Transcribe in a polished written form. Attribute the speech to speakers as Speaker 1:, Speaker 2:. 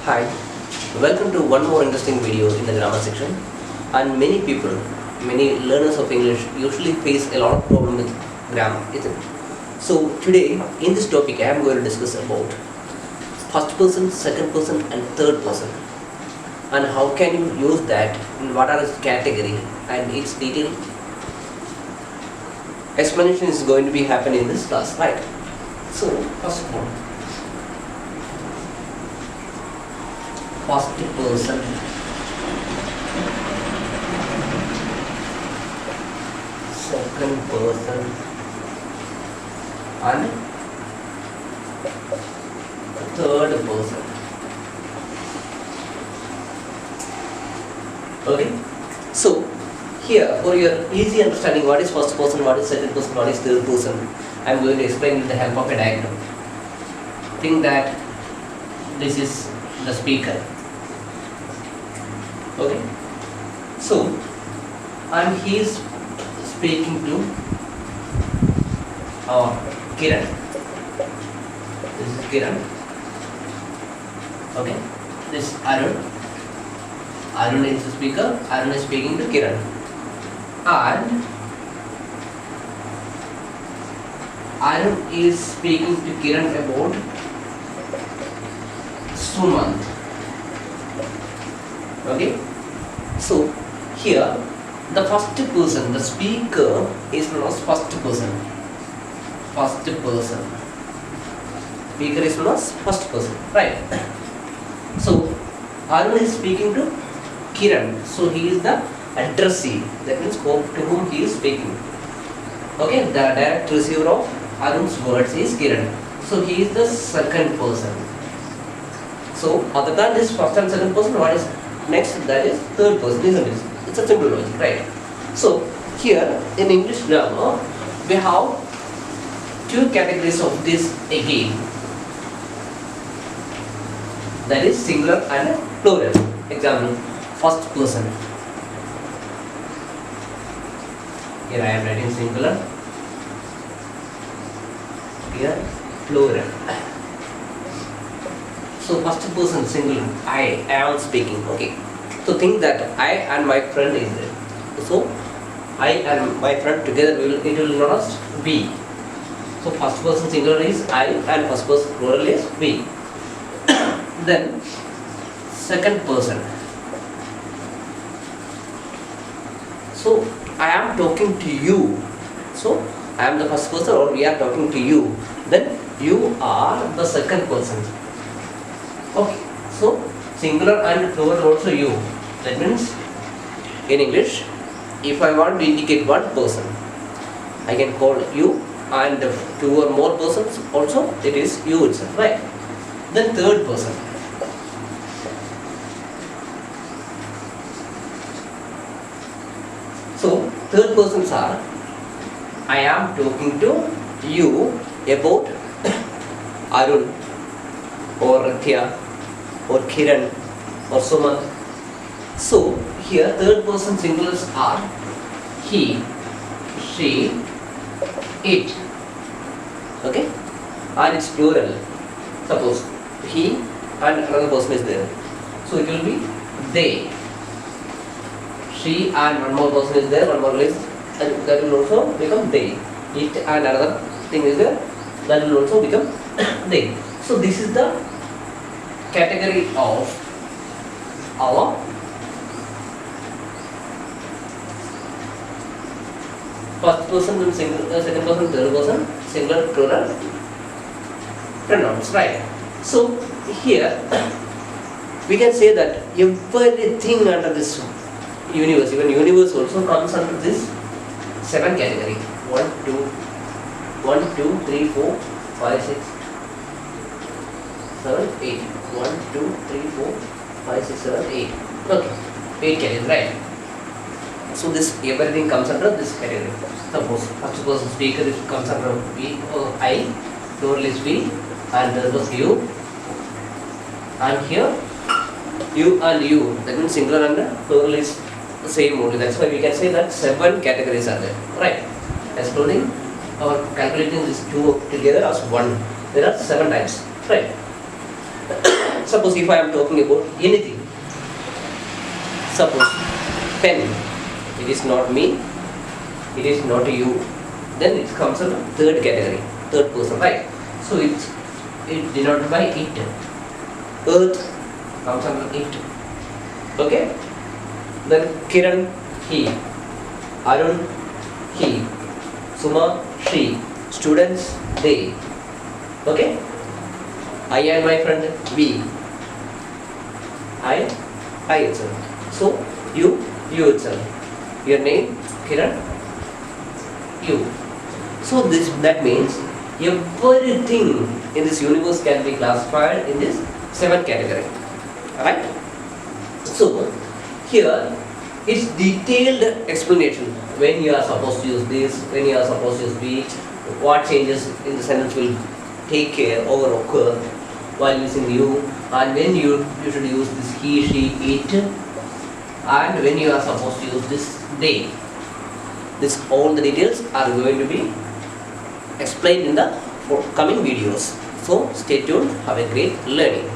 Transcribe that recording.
Speaker 1: Hi, welcome to one more interesting video in the grammar section. And many people, many learners of English usually face a lot of problem with grammar, isn't it? So today in this topic I am going to discuss about first person, second person and third person, and how can you use that, and what are its category and its detailed explanation is going to be happening in this class, right? So first of all, first person, second person and third person. Okay, so here for your easy understanding, what is first person, what is second person, what is third person, I am going to explain with the help of a diagram. Think that this is the speaker. Okay, so and he is speaking to Kiran. This is Kiran. Okay, this is Arun. Arun is the speaker. Arun is speaking to Kiran, and Arun is speaking to Kiran about Sumant. Okay, so here the first person, the speaker is known as first person. First person. Speaker is known as first person, right? So Arun is speaking to Kiran, so he is the addressee. That means to whom he is speaking. Okay, the direct receiver of Arun's words is Kiran. So he is the second person. So other than this first and second person, what is next? That is third person, isn't it? It's a simple logic, right? So here in English grammar, we have two categories of this again. That is singular and plural. Example, first person. Here I am writing singular. Here plural. So first person singular, I am speaking. Okay, so think that I and my friend is there. So I and my friend together it will be known as we. So first person singular is I and first person plural is we. Then second person. So I am talking to you. So I am the first person, or we are talking to you. Then you are the second person. Okay, so singular and plural also you. That means in English, if I want to indicate one person, I can call you, and two or more persons also it is you itself, right? Then third person. So third persons are, I am talking to you about Arun or Rathya or Kiran or Sumant. So here third person singulars are he, she, it. Okay, and it's plural. Suppose he and another person is there, so it will be they. She and one more person is there, one more is, and that will also become they. It and another thing is there, that will also become they. So this is the category of our first person and second person, third person, singular, plural pronouns, right? So here we can say that everything under this universe, even universe also comes under this 7 category. 1, 2, 3, 4, 5, 6, 7, 8. 1, 2, 3, 4, 5, 6, 7, 8. Okay, 8 categories, right? So this everything comes under this category. Suppose first person speaker comes under we or I, plural is we, and there was you, and here you and you. That means singular and plural is the same only. That's why we can say that 7 categories are there, right? Excluding or calculating these two together as one, there are 7 types, right? Suppose if I am talking about anything, suppose pen, it is not me, it is not you, then it comes under third category, third person, right? So it denoted by it. Earth comes under it. Okay? Then Kiran, he. Arun, he. Suma, she. Students, they. Okay? I and my friend, we. I itself. So, you itself. Your name, Kiran, you. So that means everything in this universe can be classified in this 7th category. Alright? So, here it's detailed explanation when you are supposed to use this, when you are supposed to use which, what changes in the sentence will take care or occur while using you, and when you should use this he, she, it, and when you are supposed to use this they. This all the details are going to be explained in the coming videos. So stay tuned. Have a great learning.